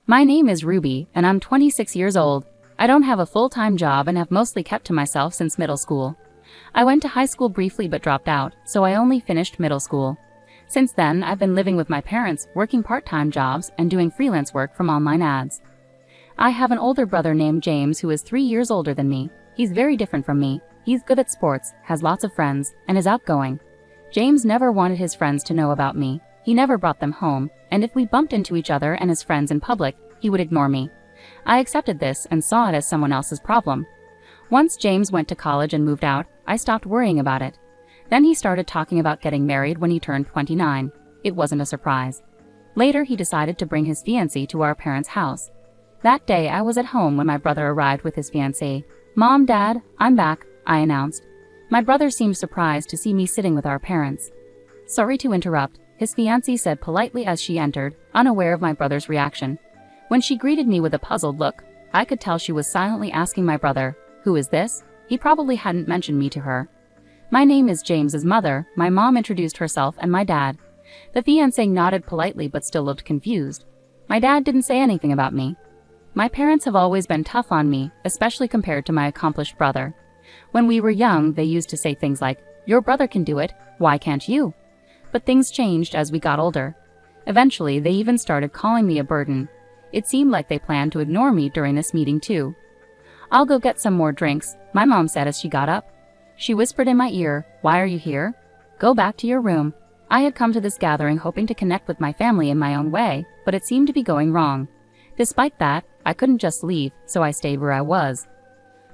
My name is Ruby, and I'm 26 years old. I don't have a full-time job and have mostly kept to myself since middle school. I went to high school briefly but dropped out, so I only finished middle school. Since then, I've been living with my parents, working part-time jobs, and doing freelance work from online ads. I have an older brother named James who is 3 years older than me. He's very different from me. He's good at sports, has lots of friends, and is outgoing. James never wanted his friends to know about me. He never brought them home, and if we bumped into each other and his friends in public, he would ignore me. I accepted this and saw it as someone else's problem. Once James went to college and moved out, I stopped worrying about it. Then he started talking about getting married when he turned 29. It wasn't a surprise. Later, he decided to bring his fiancée to our parents' house. That day, I was at home when my brother arrived with his fiancée. "Mom, Dad, I'm back," I announced. My brother seemed surprised to see me sitting with our parents. "Sorry to interrupt," his fiancée said politely as she entered, unaware of my brother's reaction. When she greeted me with a puzzled look, I could tell she was silently asking my brother, "Who is this?" He probably hadn't mentioned me to her. "My name is James's mother," my mom introduced herself, and my dad. The fiancé nodded politely but still looked confused. My dad didn't say anything about me. My parents have always been tough on me, especially compared to my accomplished brother. When we were young, they used to say things like, "Your brother can do it, why can't you?" But things changed as we got older. Eventually, they even started calling me a burden. It seemed like they planned to ignore me during this meeting too. "I'll go get some more drinks," my mom said as she got up. She whispered in my ear, "Why are you here? Go back to your room." I had come to this gathering hoping to connect with my family in my own way, but it seemed to be going wrong. Despite that, I couldn't just leave, so I stayed where I was.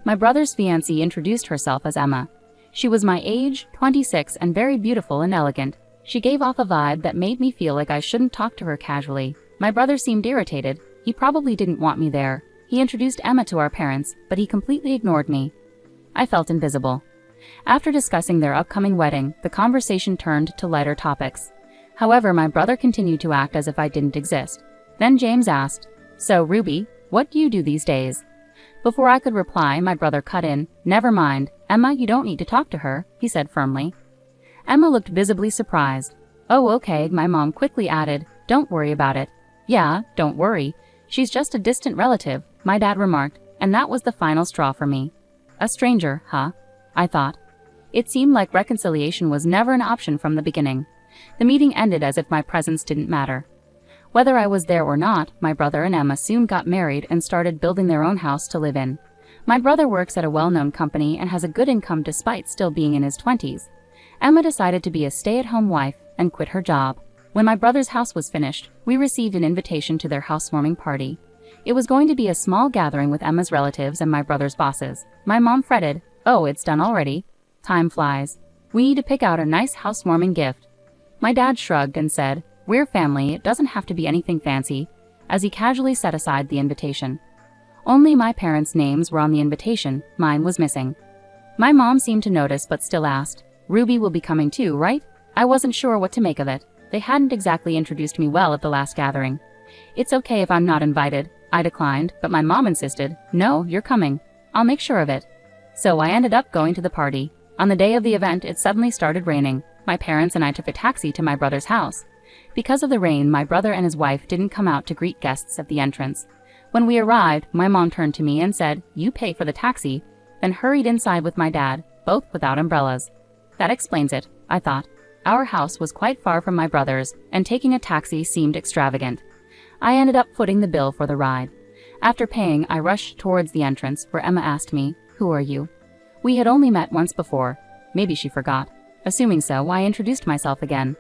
My brother's fiancée introduced herself as Emma. She was my age, 26, and very beautiful and elegant. She gave off a vibe that made me feel like I shouldn't talk to her casually. My brother seemed irritated. He probably didn't want me there. He introduced Emma to our parents, but he completely ignored me. I felt invisible. After discussing their upcoming wedding, the conversation turned to lighter topics. However, my brother continued to act as if I didn't exist. Then James asked, "So, Ruby, what do you do these days?" Before I could reply, my brother cut in, "Never mind, Emma, you don't need to talk to her," he said firmly. Emma looked visibly surprised. "Oh, okay," my mom quickly added, "Don't worry about it." "Yeah, don't worry. She's just a distant relative," my dad remarked, and that was the final straw for me. A stranger, huh? I thought. It seemed like reconciliation was never an option from the beginning. The meeting ended as if my presence didn't matter. Whether I was there or not, my brother and Emma soon got married and started building their own house to live in. My brother works at a well-known company and has a good income despite still being in his 20s. Emma decided to be a stay-at-home wife and quit her job. When my brother's house was finished, we received an invitation to their housewarming party. It was going to be a small gathering with Emma's relatives and my brother's bosses. My mom fretted, "Oh, it's done already. Time flies. We need to pick out a nice housewarming gift." My dad shrugged and said, "We're family, it doesn't have to be anything fancy," as he casually set aside the invitation. Only my parents' names were on the invitation, mine was missing. My mom seemed to notice but still asked, "Ruby will be coming too, right?" I wasn't sure what to make of it. They hadn't exactly introduced me well at the last gathering. "It's okay if I'm not invited," I declined, but my mom insisted, "No, you're coming. I'll make sure of it." So I ended up going to the party. On the day of the event, it suddenly started raining. My parents and I took a taxi to my brother's house. Because of the rain, my brother and his wife didn't come out to greet guests at the entrance. When we arrived, my mom turned to me and said, "You pay for the taxi," then hurried inside with my dad, both without umbrellas. That explains it, I thought. Our house was quite far from my brother's, and taking a taxi seemed extravagant. I ended up footing the bill for the ride. After paying, I rushed towards the entrance, where Emma asked me, "Who are you?" We had only met once before. Maybe she forgot. Assuming so, I introduced myself again.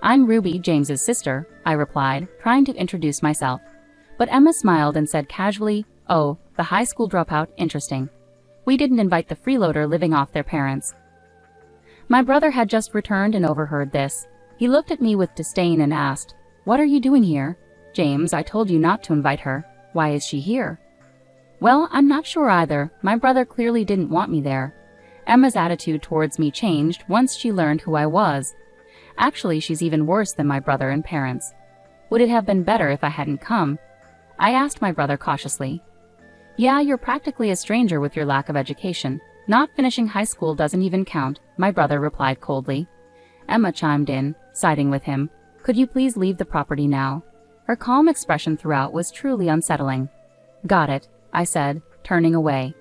"I'm Ruby, James's sister," I replied, trying to introduce myself. But Emma smiled and said casually, "Oh, the high school dropout, interesting. We didn't invite the freeloader living off their parents." My brother had just returned and overheard this. He looked at me with disdain and asked, "What are you doing here?" "James, I told you not to invite her. Why is she here?" Well, I'm not sure either. My brother clearly didn't want me there. Emma's attitude towards me changed once she learned who I was. Actually, she's even worse than my brother and parents. Would it have been better if I hadn't come? I asked my brother cautiously. "Yeah, you're practically a stranger with your lack of education. Not finishing high school doesn't even count," my brother replied coldly. Emma chimed in, siding with him. "Could you please leave the property now?" Her calm expression throughout was truly unsettling. "Got it," I said, turning away.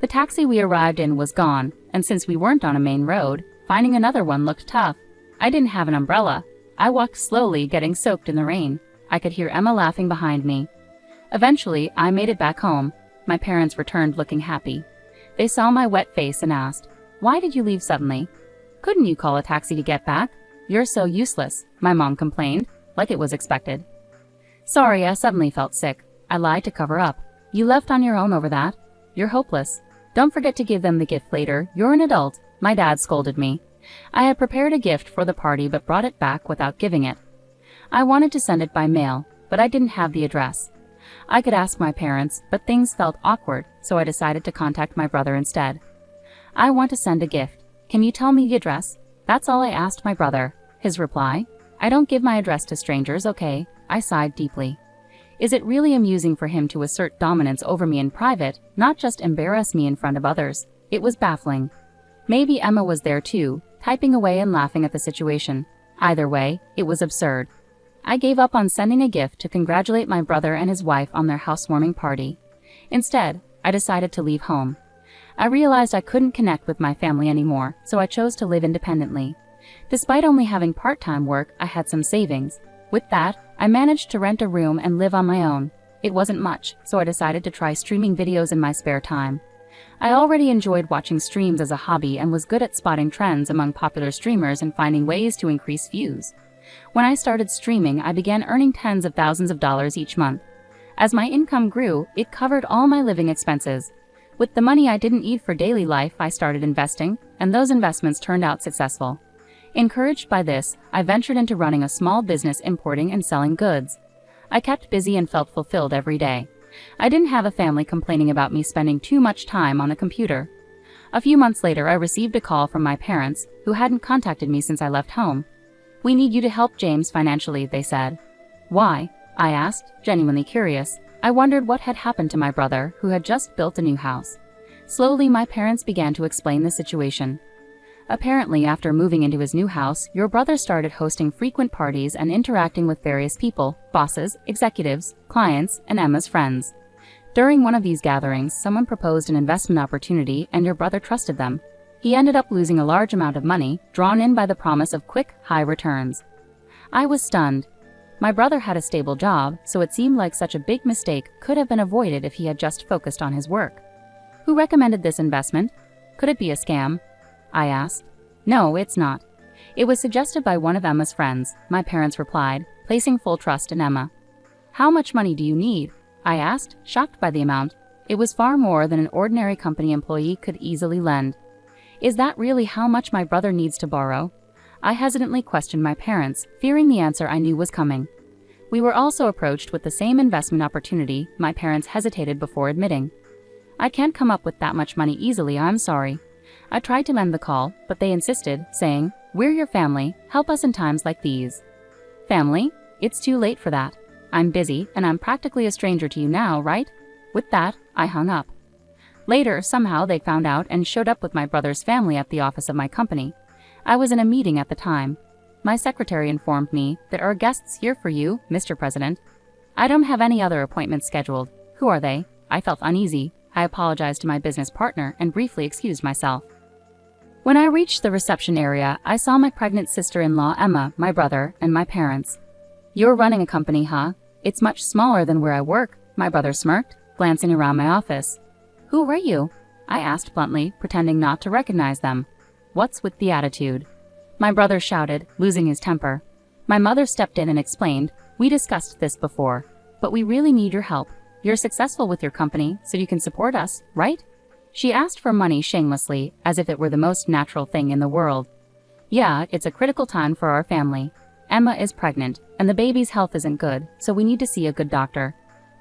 The taxi we arrived in was gone, and since we weren't on a main road, finding another one looked tough. I didn't have an umbrella. I walked slowly, getting soaked in the rain. I could hear Emma laughing behind me. Eventually, I made it back home. My parents returned looking happy. They saw my wet face and asked, "Why did you leave suddenly? Couldn't you call a taxi to get back? You're so useless," my mom complained, like it was expected. "Sorry, I suddenly felt sick," I lied to cover up. "You left on your own over that? You're hopeless. Don't forget to give them the gift later, you're an adult," my dad scolded me. I had prepared a gift for the party but brought it back without giving it. I wanted to send it by mail, but I didn't have the address. I could ask my parents, but things felt awkward, so I decided to contact my brother instead. "I want to send a gift. Can you tell me the address?" That's all I asked my brother. His reply, "I don't give my address to strangers, okay?" I sighed deeply. Is it really amusing for him to assert dominance over me in private, not just embarrass me in front of others? It was baffling. Maybe Emma was there too, typing away and laughing at the situation. Either way, it was absurd. I gave up on sending a gift to congratulate my brother and his wife on their housewarming party. Instead, I decided to leave home. I realized I couldn't connect with my family anymore, so I chose to live independently. Despite only having part-time work, I had some savings. With that, I managed to rent a room and live on my own. It wasn't much, so I decided to try streaming videos in my spare time. I already enjoyed watching streams as a hobby and was good at spotting trends among popular streamers and finding ways to increase views. When I started streaming, I began earning tens of thousands of dollars each month. As my income grew, it covered all my living expenses. With the money I didn't need for daily life, I started investing, and those investments turned out successful. Encouraged by this, I ventured into running a small business importing and selling goods. I kept busy and felt fulfilled every day. I didn't have a family complaining about me spending too much time on a computer. A few months later, I received a call from my parents, who hadn't contacted me since I left home. "We need you to help James financially," they said. "Why?" I asked, genuinely curious. I wondered what had happened to my brother, who had just built a new house. Slowly, my parents began to explain the situation. "Apparently, after moving into his new house, your brother started hosting frequent parties and interacting with various people, bosses, executives, clients, and Emma's friends. During one of these gatherings, someone proposed an investment opportunity and your brother trusted them. He ended up losing a large amount of money, drawn in by the promise of quick, high returns." I was stunned. My brother had a stable job, so it seemed like such a big mistake could have been avoided if he had just focused on his work. "Who recommended this investment? Could it be a scam?" I asked. "No, it's not. It was suggested by one of Emma's friends," my parents replied, placing full trust in Emma. "How much money do you need?" I asked, shocked by the amount. It was far more than an ordinary company employee could easily lend. "Is that really how much my brother needs to borrow?" I hesitantly questioned my parents, fearing the answer I knew was coming. We were also approached with the same investment opportunity. My parents hesitated before admitting. "I can't come up with that much money easily, I'm sorry." I tried to mend the call, but they insisted, saying, "We're your family, help us in times like these." "Family? It's too late for that. I'm busy, and I'm practically a stranger to you now, right?" With that, I hung up. Later, somehow they found out and showed up with my brother's family at the office of my company. I was in a meeting at the time. My secretary informed me, "There are guests here for you, Mr. President." "I don't have any other appointments scheduled." "Who are they?" I felt uneasy. I apologized to my business partner and briefly excused myself. When I reached the reception area, I saw my pregnant sister-in-law Emma, my brother, and my parents. "You're running a company, huh? It's much smaller than where I work," my brother smirked, glancing around my office. "Who were you?" I asked bluntly, pretending not to recognize them. "What's with the attitude?" my brother shouted, losing his temper. My mother stepped in and explained, "We discussed this before, but we really need your help. You're successful with your company, so you can support us, right?" She asked for money shamelessly, as if it were the most natural thing in the world. "Yeah, it's a critical time for our family. Emma is pregnant, and the baby's health isn't good, so we need to see a good doctor.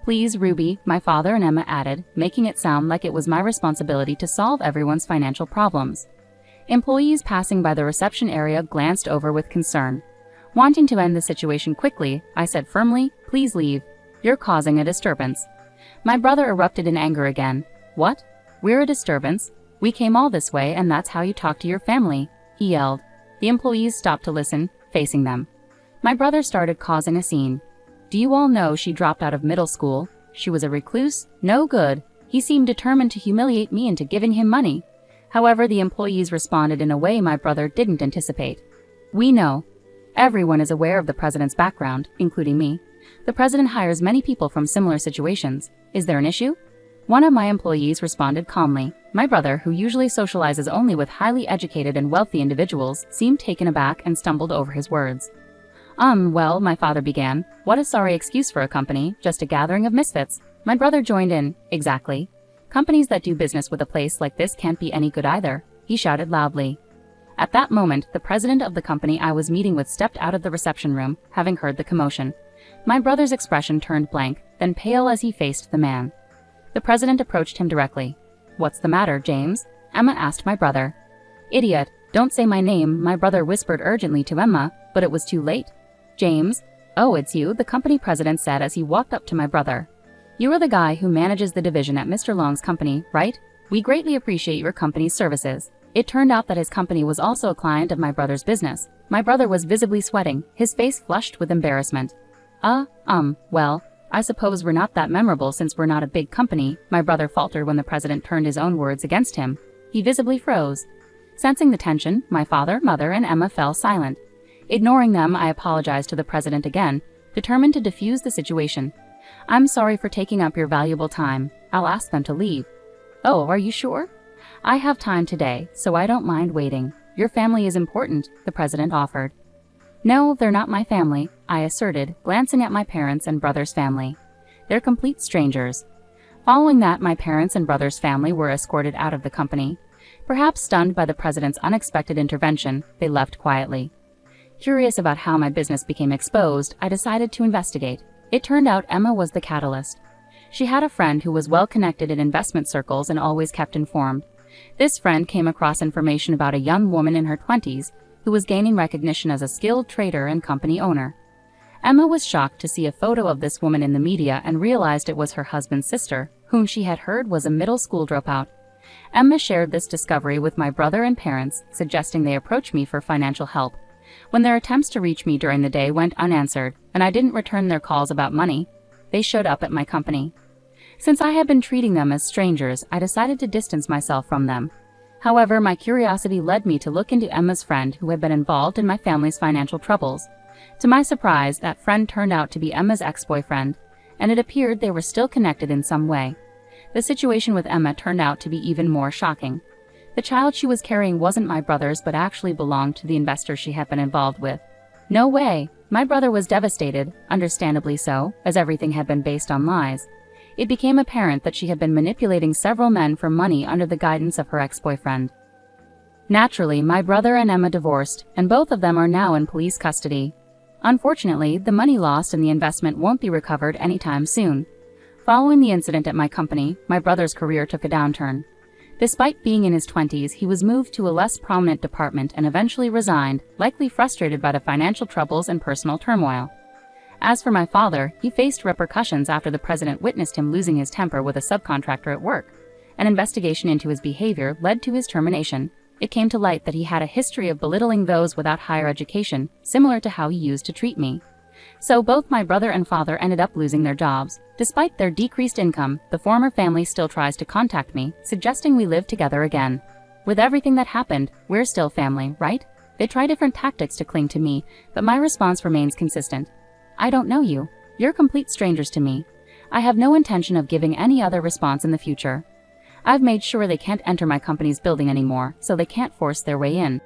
Please, Ruby," my father and Emma added, making it sound like it was my responsibility to solve everyone's financial problems. Employees passing by the reception area glanced over with concern. Wanting to end the situation quickly, I said firmly, "Please leave. You're causing a disturbance." My brother erupted in anger again. "What? We're a disturbance? We came all this way and that's how you talk to your family?" he yelled. The employees stopped to listen, facing them. My brother started causing a scene. Do you all know she dropped out of middle school? She was a recluse, no good. He seemed determined to humiliate me into giving him money. However, the employees responded in a way my brother didn't anticipate. We know. Everyone is aware of the president's background, including me. The president hires many people from similar situations. Is there an issue? One of my employees responded calmly. My brother, who usually socializes only with highly educated and wealthy individuals, seemed taken aback and stumbled over his words. Well, my father began. What a sorry excuse for a company, just a gathering of misfits. My brother joined in. Exactly. Companies that do business with a place like this can't be any good either, he shouted loudly. At that moment, the president of the company I was meeting with stepped out of the reception room, having heard the commotion. My brother's expression turned blank, then pale as he faced the man. The president approached him directly. What's the matter, James? Emma asked my brother. Idiot, don't say my name, my brother whispered urgently to Emma, but it was too late. James? Oh, it's you, the company president said as he walked up to my brother. You are the guy who manages the division at Mr. Long's company, right? We greatly appreciate your company's services. It turned out that his company was also a client of my brother's business. My brother was visibly sweating, his face flushed with embarrassment. Well, I suppose we're not that memorable since we're not a big company, my brother faltered when the president turned his own words against him. He visibly froze. Sensing the tension, my father, mother, and Emma fell silent. Ignoring them, I apologized to the president again, determined to defuse the situation. I'm sorry for taking up your valuable time. I'll ask them to leave. Oh, are you sure? I have time today, so I don't mind waiting. Your family is important, the president offered. No, they're not my family, I asserted, glancing at my parents and brother's family. They're complete strangers. Following that, my parents and brother's family were escorted out of the company. Perhaps stunned by the president's unexpected intervention, they left quietly. Curious about how my business became exposed, I decided to investigate. It turned out Emma was the catalyst. She had a friend who was well connected in investment circles and always kept informed. This friend came across information about a young woman in her 20s who was gaining recognition as a skilled trader and company owner. Emma was shocked to see a photo of this woman in the media and realized it was her husband's sister, whom she had heard was a middle school dropout. Emma shared this discovery with my brother and parents, suggesting they approach me for financial help. When their attempts to reach me during the day went unanswered, and I didn't return their calls about money, they showed up at my company. Since I had been treating them as strangers, I decided to distance myself from them. However, my curiosity led me to look into Emma's friend who had been involved in my family's financial troubles. To my surprise, that friend turned out to be Emma's ex-boyfriend, and it appeared they were still connected in some way. The situation with Emma turned out to be even more shocking. The child she was carrying wasn't my brother's but actually belonged to the investor she had been involved with. No way! My brother was devastated, understandably so, as everything had been based on lies. It became apparent that she had been manipulating several men for money under the guidance of her ex-boyfriend. Naturally, my brother and Emma divorced, and both of them are now in police custody. Unfortunately, the money lost in the investment won't be recovered anytime soon. Following the incident at my company, my brother's career took a downturn. Despite being in his 20s, he was moved to a less prominent department and eventually resigned, likely frustrated by the financial troubles and personal turmoil. As for my father, he faced repercussions after the president witnessed him losing his temper with a subcontractor at work. An investigation into his behavior led to his termination. It came to light that he had a history of belittling those without higher education, similar to how he used to treat me. So both my brother and father ended up losing their jobs. Despite their decreased income, the former family still tries to contact me, suggesting we live together again. With everything that happened, we're still family, right? They try different tactics to cling to me, but my response remains consistent. I don't know you. You're complete strangers to me. I have no intention of giving any other response in the future. I've made sure they can't enter my company's building anymore, so they can't force their way in.